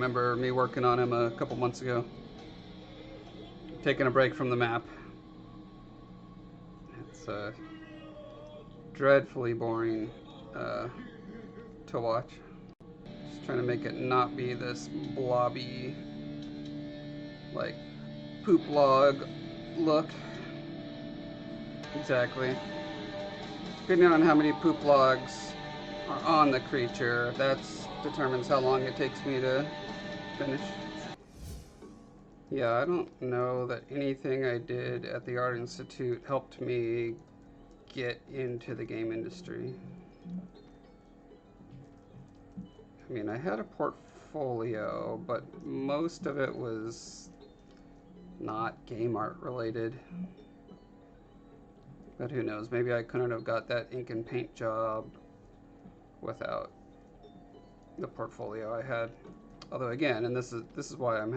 remember me working on him a couple months ago. Taking a break from the map. It's dreadfully boring to watch. Just trying to make it not be this blobby, like, poop log look. Exactly. Depending on how many poop logs are on the creature, that determines how long it takes me to finish. Yeah, I don't know that anything I did at the Art Institute helped me get into the game industry. I mean, I had a portfolio, but most of it was not game art related. But who knows, maybe I couldn't have got that ink and paint job without the portfolio I had. Although again, and this is why I'm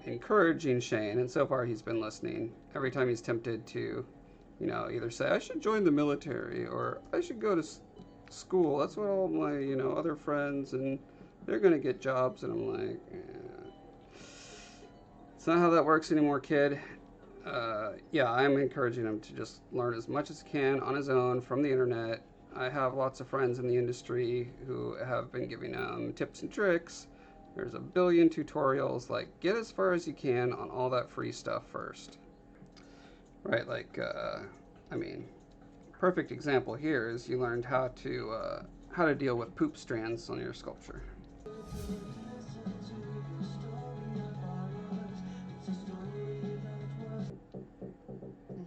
encouraging Shane, and so far he's been listening. Every time he's tempted to, you know, either say, I should join the military, or I should go to school. That's what all my, you know, other friends, and they're gonna get jobs. And I'm like, it's not how that works anymore, kid. Yeah, I'm encouraging him to just learn as much as he can on his own from the internet. I have lots of friends in the industry who have been giving him tips and tricks. There's a billion tutorials. Like, get as far as you can on all that free stuff first. Right, like, I mean, perfect example here is you learned how to deal with poop strands on your sculpture.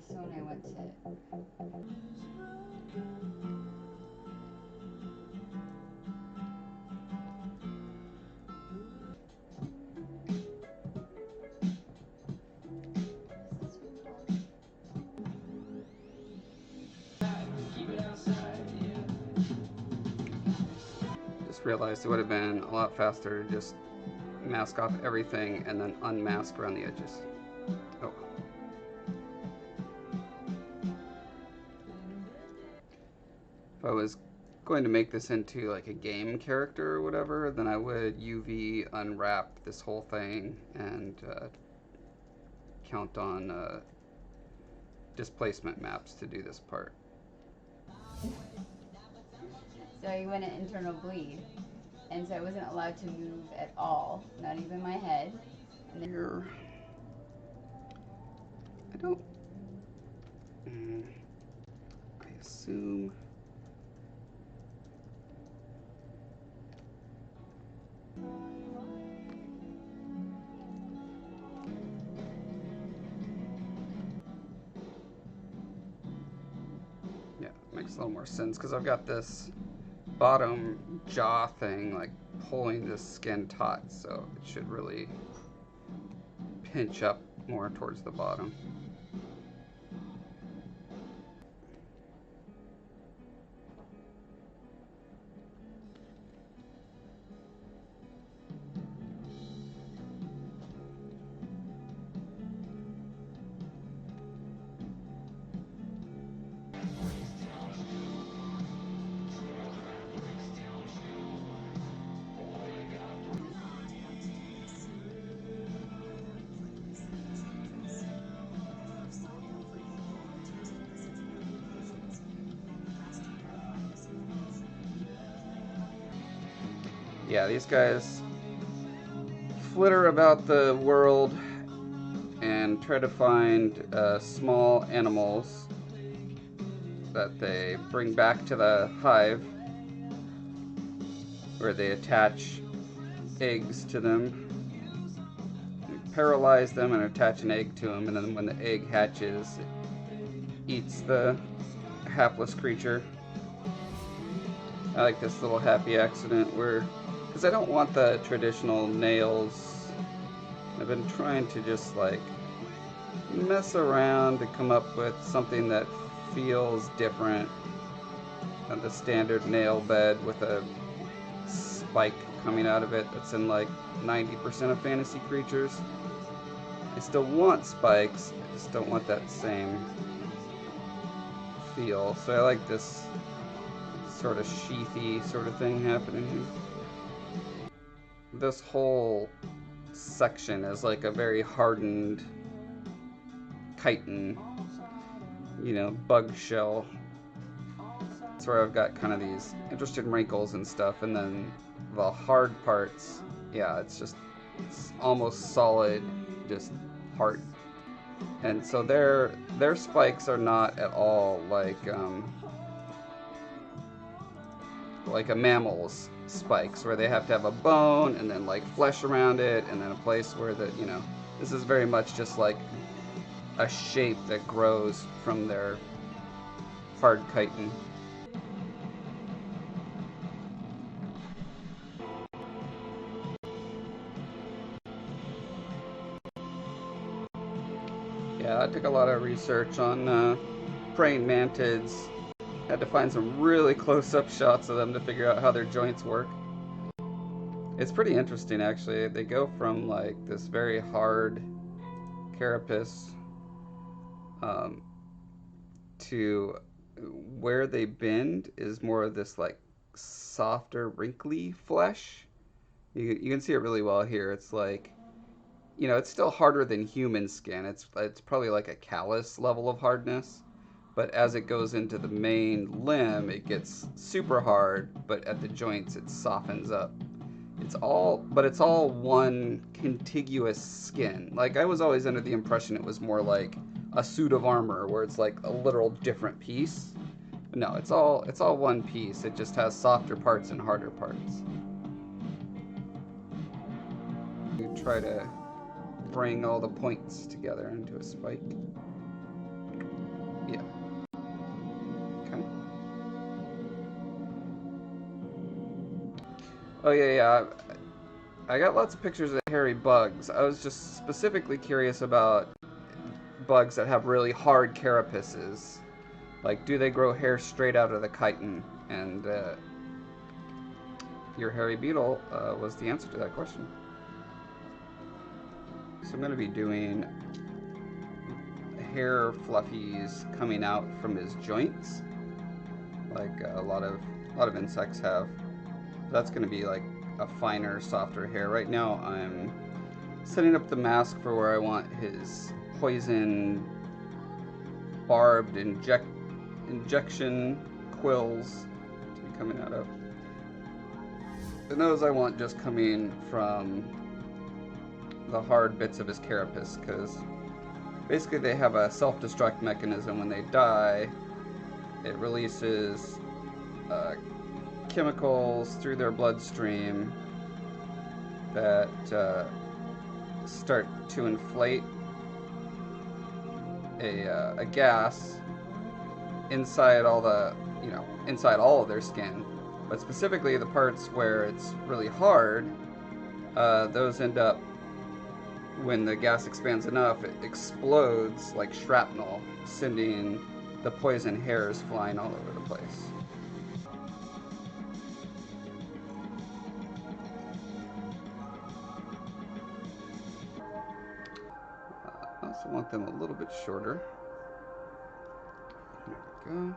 So when I went to Just realized it would have been a lot faster to just mask off everything and then unmask around the edges. Oh. If I was going to make this into like a game character or whatever, then I would UV unwrap this whole thing and count on displacement maps to do this part. So you went an internal bleed, and so I wasn't allowed to move at all, not even my head. And then Here, I don't. I assume. Yeah, makes a little more sense because I've got this bottom jaw thing like pulling this skin taut, so it should really pinch up more towards the bottom. Yeah, these guys flitter about the world and try to find small animals that they bring back to the hive, where they attach eggs to them, paralyze them and attach an egg to them, and then when the egg hatches, it eats the hapless creature. I like this little happy accident where, because I don't want the traditional nails, I've been trying to just like mess around to come up with something that feels different than the standard nail bed with a spike coming out of it that's in like 90% of fantasy creatures. I still want spikes, I just don't want that same feel. So I like this sort of sheathy sort of thing happening here. this whole section is like a very hardened chitin, you know, bug shell. That's where I've got kind of these interesting wrinkles and stuff, and then the hard parts, yeah, it's almost solid, just hard. And so their spikes are not at all like a mammal's spikes, where they have to have a bone and then like flesh around it, and then a place where you know, this is very much just like a shape that grows from their hard chitin. Yeah, I took a lot of research on praying mantids. Had to find some really close-up shots of them to figure out how their joints work. It's pretty interesting, actually. They go from like this very hard carapace to where they bend is more of this like softer, wrinkly flesh. You can see it really well here. It's like, you know, it's still harder than human skin. It's probably like a callus level of hardness. But as it goes into the main limb, it gets super hard, but at the joints it softens up. It's all one contiguous skin. Like, I was always under the impression it was more like a suit of armor, where it's like a literal different piece. No, it's all one piece. It just has softer parts and harder parts. You try to bring all the points together into a spike. Yeah. Okay. Oh yeah. I got lots of pictures of hairy bugs. I was just specifically curious about bugs that have really hard carapaces. Like, do they grow hair straight out of the chitin? And your hairy beetle was the answer to that question. So I'm going to be doing hair fluffies coming out from his joints, like a lot of insects have. That's going to be like a finer, softer hair. Right now I'm setting up the mask for where I want his poison barbed injection quills to be coming out of. The nose I want just coming from the hard bits of his carapace, because basically they have a self-destruct mechanism. When they die, it releases chemicals through their bloodstream that start to inflate a gas inside all of their skin, but specifically the parts where it's really hard, those end up, when the gas expands enough, it explodes like shrapnel, sending the poison hairs flying all over the place. I also want them a little bit shorter. Here we go.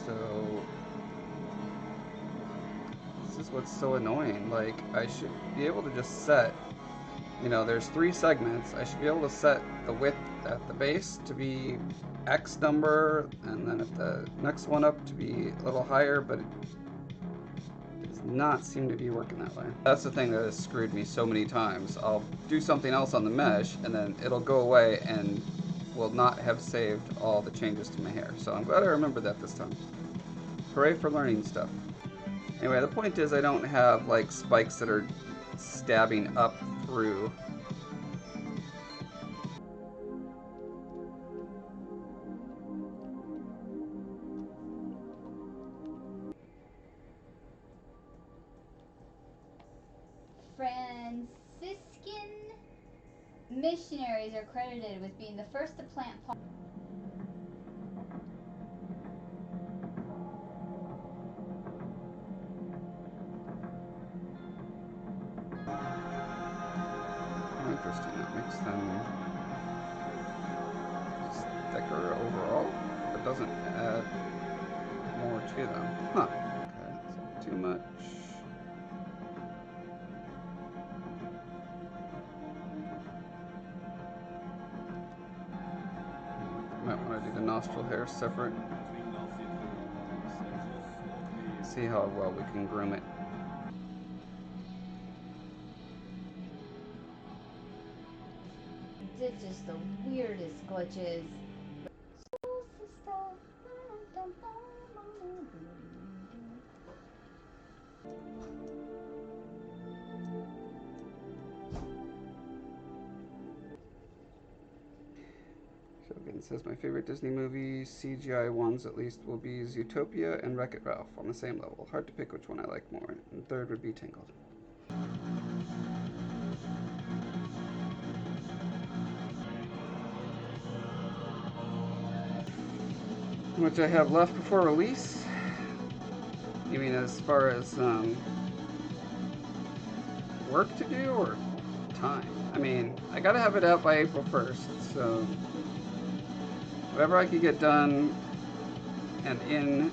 So this is what's so annoying. Like, I should be able to just set, you know, there's 3 segments. I should be able to set the width at the base to be X number, and then at the next one up to be a little higher, but it does not seem to be working that way. That's the thing that has screwed me so many times. I'll do something else on the mesh, and then it'll go away and will not have saved all the changes to my hair. So I'm glad I remembered that this time. Hooray for learning stuff. Anyway, the point is I don't have like spikes that are stabbing up through. Franciscan missionaries are credited with being the first to plant palm. Interesting. That makes them thicker overall, but doesn't add more to them. Huh. Okay. too much. Might want to do the nostril hair separate. See how well we can groom it. Did just the weirdest glitches. It says my favorite Disney movies, CGI ones at least, will be Zootopia and Wreck-It Ralph on the same level. Hard to pick which one I like more. And third would be Tangled. How much I have left before release? You mean as far as work to do or time? I mean, I gotta have it out by April 1st, so whatever I could get done and in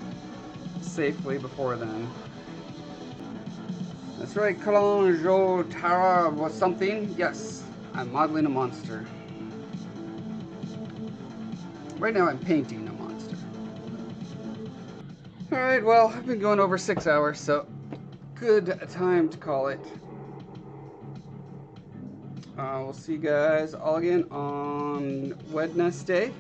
safely before then. That's right, Colon Jo Tara was something. Yes, I'm modeling a monster. Right now I'm painting a monster. Alright, well, I've been going over 6 hours, so good time to call it. We'll see you guys all again on Wednesday.